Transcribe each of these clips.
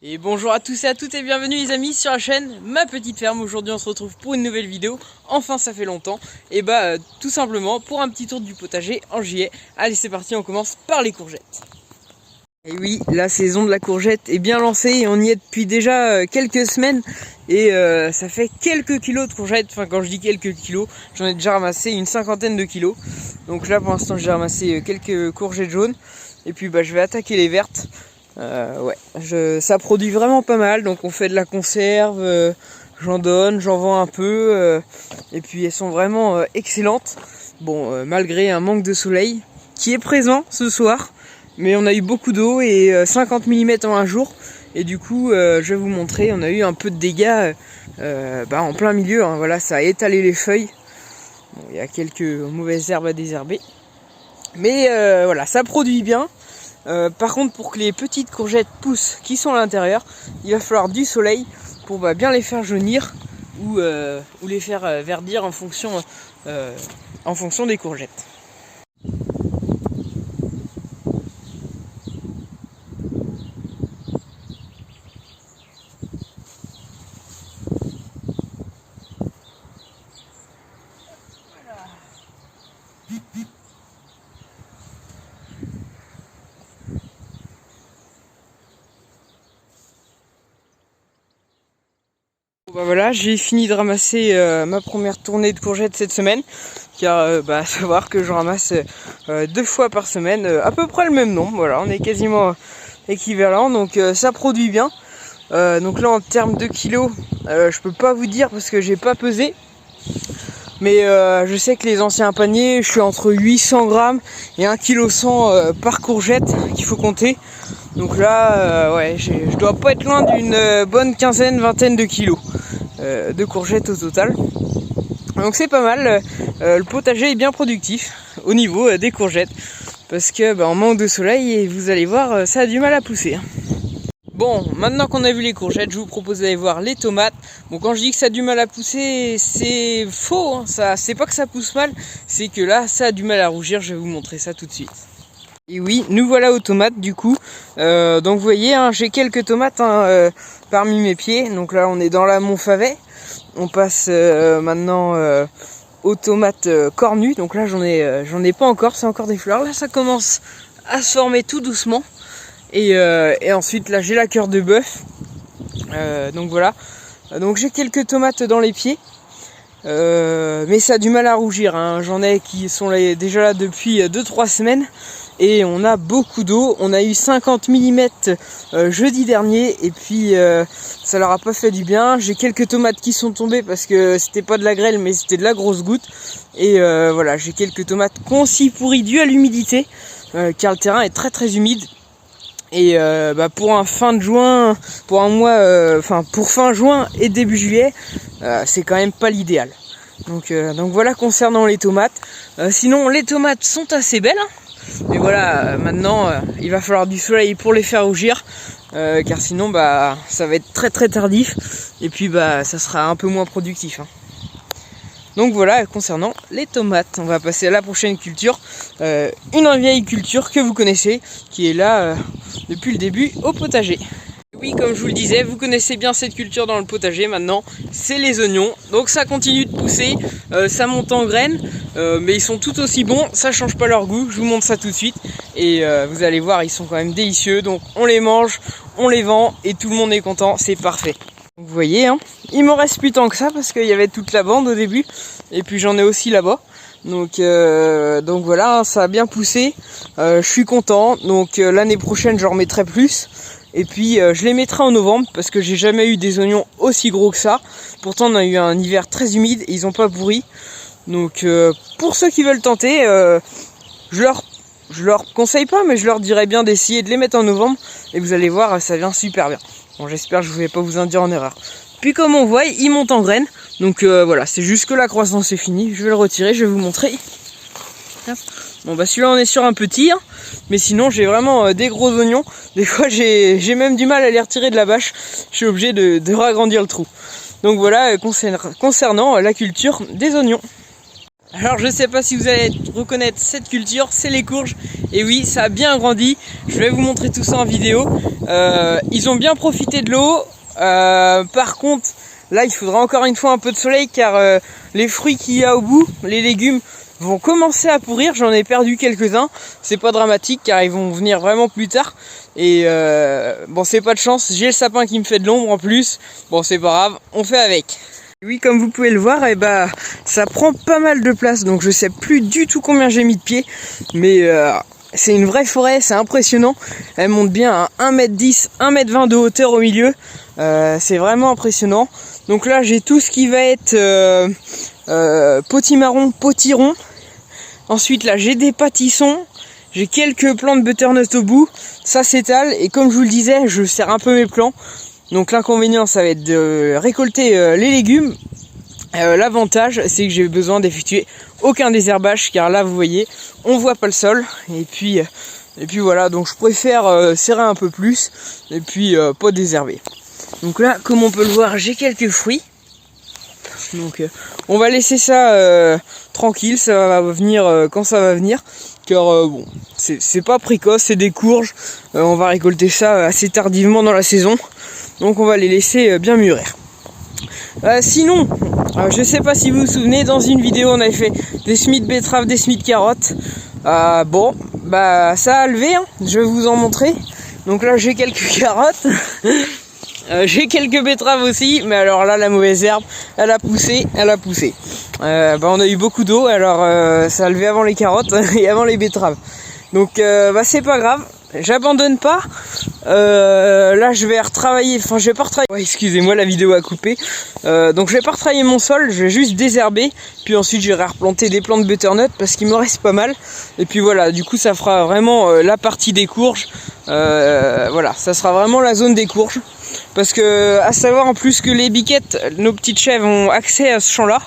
Et bonjour à tous et à toutes et bienvenue les amis sur la chaîne Ma Petite Ferme. Aujourd'hui on se retrouve pour une nouvelle vidéo, enfin ça fait longtemps. Et tout simplement pour un petit tour du potager en juillet. Allez c'est parti, on commence par les courgettes. Et oui, la saison de la courgette est bien lancée et on y est depuis déjà quelques semaines. Et ça fait quelques kilos de courgettes, enfin quand je dis quelques kilos, j'en ai déjà ramassé une cinquantaine de kilos. Donc là pour l'instant j'ai ramassé quelques courgettes jaunes. Et puis je vais attaquer les vertes. Ça produit vraiment pas mal, donc on fait de la conserve, j'en donne, j'en vends un peu, et puis elles sont vraiment excellentes. Bon, malgré un manque de soleil qui est présent ce soir, mais on a eu beaucoup d'eau et 50 mm en un jour, et du coup je vais vous montrer, on a eu un peu de dégâts en plein milieu, hein, voilà, ça a étalé les feuilles. Bon, il y a quelques mauvaises herbes à désherber, mais voilà, ça produit bien. Par contre, pour que les petites courgettes poussent qui sont à l'intérieur, il va falloir du soleil pour bien les faire jaunir ou les faire verdir en fonction des courgettes. Voilà, j'ai fini de ramasser ma première tournée de courgettes cette semaine, car à savoir que je ramasse 2 fois par semaine à peu près le même nombre. Voilà, on est quasiment équivalent, donc ça produit bien. Donc là en termes de kilos, je peux pas vous dire parce que j'ai pas pesé, mais je sais que les anciens paniers, je suis entre 800 grammes et 1,1 kg par courgette qu'il faut compter. Donc là, je dois pas être loin d'une bonne vingtaine de kilos de courgettes au total. Donc c'est pas mal, le potager est bien productif au niveau des courgettes, parce que en manque de soleil, et vous allez voir, ça a du mal à pousser. Bon, maintenant qu'on a vu les courgettes, je vous propose d'aller voir les tomates. Bon, quand je dis que ça a du mal à pousser, c'est faux, hein. Ça, c'est pas que ça pousse mal, c'est que là, ça a du mal à rougir. Je vais vous montrer ça tout de suite. Et oui, nous voilà aux tomates du coup. Donc vous voyez, hein, j'ai quelques tomates parmi mes pieds. Donc là, on est dans la Montfavet. On passe maintenant aux tomates cornues. Donc là, j'en ai pas encore, c'est encore des fleurs. Là, ça commence à se former tout doucement. Et ensuite, là, j'ai la cœur de bœuf. Donc voilà. Donc j'ai quelques tomates dans les pieds. Mais ça a du mal à rougir, hein. J'en ai qui sont déjà là depuis 2-3 semaines. Et on a beaucoup d'eau, on a eu 50 mm jeudi dernier, et puis ça leur a pas fait du bien. J'ai quelques tomates qui sont tombées parce que c'était pas de la grêle mais c'était de la grosse goutte. Et voilà, j'ai quelques tomates concis pourries dues à l'humidité, car le terrain est très très humide. Et pour un fin de juin, pour un mois, pour fin juin et début juillet, c'est quand même pas l'idéal. Donc voilà concernant les tomates. Sinon les tomates sont assez belles, hein. Mais voilà, maintenant il va falloir du soleil pour les faire rougir, car sinon ça va être très très tardif, et puis ça sera un peu moins productif, hein. Donc voilà concernant les tomates. On va passer à la prochaine culture, une vieille culture que vous connaissez, qui est là depuis le début au potager. Oui, comme je vous le disais, vous connaissez bien cette culture dans le potager maintenant, c'est les oignons. Donc ça continue de pousser, ça monte en graines, mais ils sont tout aussi bons, ça change pas leur goût, je vous montre ça tout de suite. Et vous allez voir, ils sont quand même délicieux, donc on les mange, on les vend, et tout le monde est content, c'est parfait. Vous voyez, hein, il m'en reste plus tant que ça, parce qu'il y avait toute la bande au début, et puis j'en ai aussi là-bas. Donc voilà, hein, ça a bien poussé, je suis content, donc l'année prochaine j'en remettrai plus. Et puis je les mettrai en novembre parce que j'ai jamais eu des oignons aussi gros que ça. Pourtant on a eu un hiver très humide et ils ont pas pourri. Donc pour ceux qui veulent tenter, je leur conseille pas, mais je leur dirais bien d'essayer de les mettre en novembre. Et vous allez voir, ça vient super bien. Bon, j'espère que je ne vais pas vous induire en erreur. Puis comme on voit, ils montent en graines. Donc voilà, c'est juste que la croissance est finie. Je vais le retirer, je vais vous montrer. Bon celui-là on est sur un petit, hein. Mais sinon j'ai vraiment des gros oignons. Des fois j'ai même du mal à les retirer de la bâche. Je suis obligé de ragrandir le trou. Donc voilà, concernant la culture des oignons. Alors je sais pas si vous allez reconnaître cette culture, c'est les courges. Et oui, ça a bien grandi. Je vais vous montrer tout ça en vidéo. Ils ont bien profité de l'eau. Par contre, là il faudra encore une fois un peu de soleil car les fruits qu'il y a au bout, les légumes, vont commencer à pourrir. J'en ai perdu quelques-uns. C'est pas dramatique car ils vont venir vraiment plus tard. Et bon, c'est pas de chance. J'ai le sapin qui me fait de l'ombre en plus. Bon, c'est pas grave, on fait avec. Oui, comme vous pouvez le voir, ça prend pas mal de place, donc je sais plus du tout combien j'ai mis de pieds, mais c'est une vraie forêt, c'est impressionnant. Elle monte bien à 1m10, 1m20 de hauteur au milieu, c'est vraiment impressionnant. Donc là, j'ai tout ce qui va être potimarron, potiron. Ensuite, là, j'ai des pâtissons, j'ai quelques plants de butternut au bout, ça s'étale, et comme je vous le disais, je serre un peu mes plants. Donc l'inconvénient ça va être de récolter les légumes. L'avantage c'est que j'ai besoin d'effectuer aucun désherbage car là vous voyez on voit pas le sol et puis voilà, donc je préfère serrer un peu plus et puis pas désherber. Donc là comme on peut le voir j'ai quelques fruits. Donc on va laisser ça tranquille, ça va venir quand ça va venir. Car bon, c'est pas précoce, c'est des courges. On va récolter ça assez tardivement dans la saison. Donc on va les laisser bien mûrir. Sinon, je sais pas si vous vous souvenez, dans une vidéo on avait fait des semis de betteraves, des semis de carottes. Bon, bah ça a levé, hein. Je vais vous en montrer. Donc là j'ai quelques carottes. J'ai quelques betteraves aussi, mais alors là la mauvaise herbe, elle a poussé. On a eu beaucoup d'eau, alors ça a levé avant les carottes et avant les betteraves. Donc c'est pas grave, j'abandonne pas. Là je vais retravailler, je vais pas retravailler. Ouais, excusez-moi, la vidéo a coupé. Donc je vais pas retravailler mon sol, je vais juste désherber. Puis ensuite je vais replanter des plants de butternut parce qu'il me reste pas mal. Et puis voilà, du coup ça fera vraiment la partie des courges. Voilà, ça sera vraiment la zone des courges. Parce que à savoir en plus que les biquettes, nos petites chèvres ont accès à ce champ là.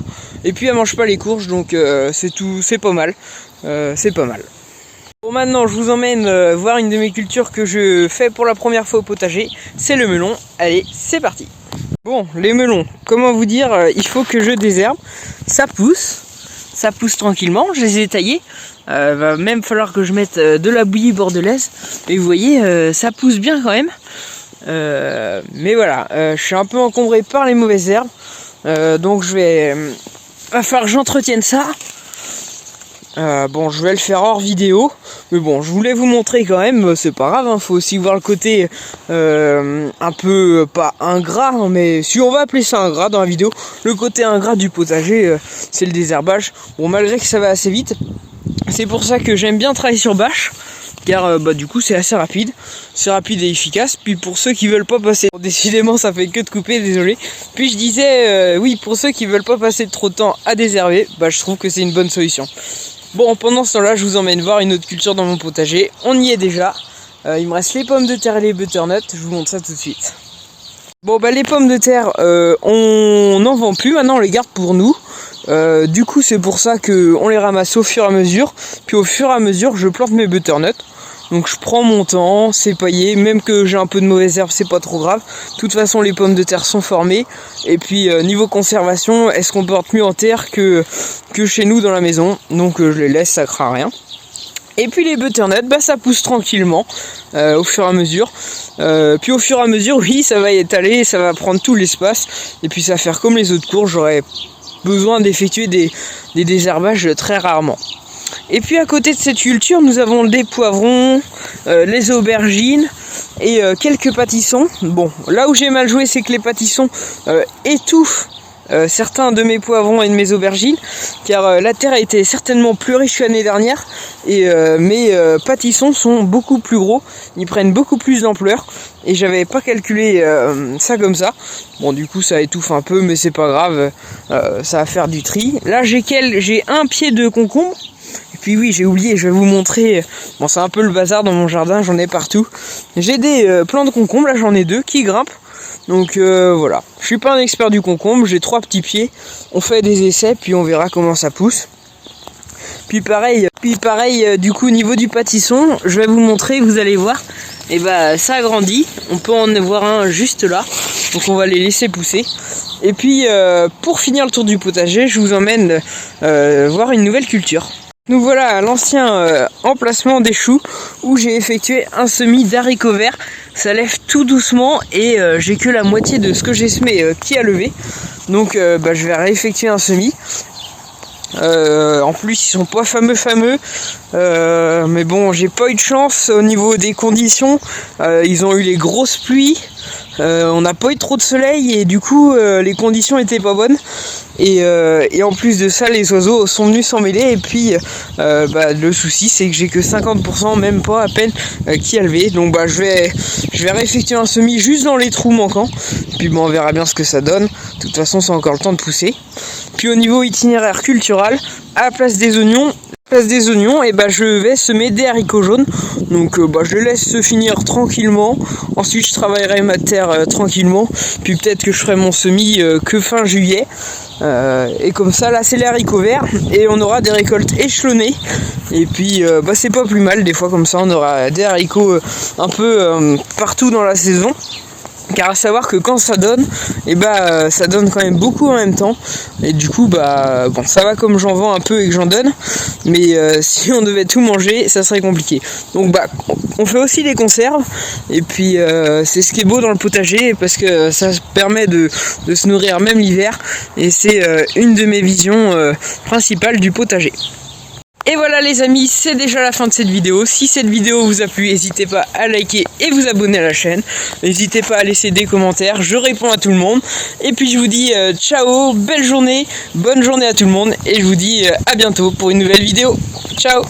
Et puis elles mangent pas les courges, donc c'est pas mal. Bon, maintenant je vous emmène voir une de mes cultures que je fais pour la première fois au potager, c'est le melon. Allez, c'est parti. Bon, les melons, comment vous dire, il faut que je désherbe. Ça pousse tranquillement, je les ai taillés. Va même falloir que je mette de la bouillie bordelaise. Et vous voyez, ça pousse bien quand même. Mais voilà, je suis un peu encombré par les mauvaises herbes. Donc va falloir que j'entretienne ça. Bon, je vais le faire hors vidéo, mais bon, je voulais vous montrer quand même, c'est pas grave, hein, faut aussi voir le côté un peu, pas ingrat, hein, mais si on va appeler ça ingrat dans la vidéo, le côté ingrat du potager, c'est le désherbage. Bon, malgré que ça va assez vite, c'est pour ça que j'aime bien travailler sur bâche, car du coup c'est assez rapide, et efficace. Puis pour ceux qui veulent pas passer, bon, décidément ça fait que de couper, désolé. Puis je disais, oui, pour ceux qui veulent pas passer trop de temps à désherber, je trouve que c'est une bonne solution. Bon, pendant ce temps-là, je vous emmène voir une autre culture dans mon potager. On y est déjà. Il me reste les pommes de terre et les butternuts. Je vous montre ça tout de suite. Bon, les pommes de terre, on n'en vend plus. Maintenant, on les garde pour nous. Du coup, c'est pour ça qu'on les ramasse au fur et à mesure. Puis au fur et à mesure, je plante mes butternuts. Donc je prends mon temps, c'est paillé, même que j'ai un peu de mauvaise herbe, c'est pas trop grave. De toute façon, les pommes de terre sont formées. Et puis niveau conservation, elles se comportent mieux en terre que chez nous dans la maison. Donc je les laisse, ça craint rien. Et puis les butternuts, ça pousse tranquillement au fur et à mesure. Puis au fur et à mesure, oui, ça va étaler, ça va prendre tout l'espace. Et puis ça va faire comme les autres courges, j'aurai besoin d'effectuer des désherbages très rarement. Et puis à côté de cette culture, nous avons des poivrons, les aubergines et quelques pâtissons. Bon, là où j'ai mal joué, c'est que les pâtissons étouffent certains de mes poivrons et de mes aubergines, car la terre était certainement plus riche que l'année dernière et mes pâtissons sont beaucoup plus gros, ils prennent beaucoup plus d'ampleur et j'avais pas calculé ça comme ça. Bon, du coup ça étouffe un peu, mais c'est pas grave, ça va faire du tri. Là j'ai un pied de concombre. Et puis oui, j'ai oublié, je vais vous montrer. Bon, c'est un peu le bazar dans mon jardin, j'en ai partout. J'ai des plants de concombre, là j'en ai 2 qui grimpent. Donc voilà, je suis pas un expert du concombre, j'ai 3 petits pieds. On fait des essais, puis on verra comment ça pousse. Puis pareil, du coup au niveau du pâtisson, je vais vous montrer, vous allez voir. Et ça a grandi, on peut en voir un juste là. donc on va les laisser pousser. Et puis pour finir le tour du potager, je vous emmène voir une nouvelle culture. Nous voilà à l'ancien emplacement des choux où j'ai effectué un semis d'haricots verts. Ça lève tout doucement et j'ai que la moitié de ce que j'ai semé qui a levé. Donc je vais réeffectuer un semis. En plus ils sont pas fameux, mais bon, j'ai pas eu de chance au niveau des conditions. Ils ont eu les grosses pluies, on n'a pas eu trop de soleil et du coup les conditions étaient pas bonnes. Et en plus de ça, les oiseaux sont venus s'en mêler. Et puis le souci c'est que j'ai que 50%, même pas à peine, qui a levé. Donc je vais réeffectuer un semis juste dans les trous manquants. Puis on verra bien ce que ça donne. De toute façon c'est encore le temps de pousser. Puis au niveau itinéraire cultural, à la place des oignons, et je vais semer des haricots jaunes. Donc je laisse se finir tranquillement. Ensuite je travaillerai ma terre tranquillement. Puis peut-être que je ferai mon semis que fin juillet. Et comme ça là c'est les haricots verts et on aura des récoltes échelonnées. Et puis c'est pas plus mal, des fois comme ça on aura des haricots un peu partout dans la saison. Car à savoir que quand ça donne, ça donne quand même beaucoup en même temps. Et du coup ça va comme j'en vends un peu et que j'en donne. Mais si on devait tout manger, ça serait compliqué. Donc on fait aussi des conserves. Et puis c'est ce qui est beau dans le potager, parce que ça permet de se nourrir même l'hiver. Et c'est une de mes visions principales du potager. Et voilà les amis, c'est déjà la fin de cette vidéo. Si cette vidéo vous a plu, n'hésitez pas à liker et vous abonner à la chaîne. N'hésitez pas à laisser des commentaires, je réponds à tout le monde. Et puis je vous dis ciao, belle journée, bonne journée à tout le monde. Et je vous dis à bientôt pour une nouvelle vidéo. Ciao.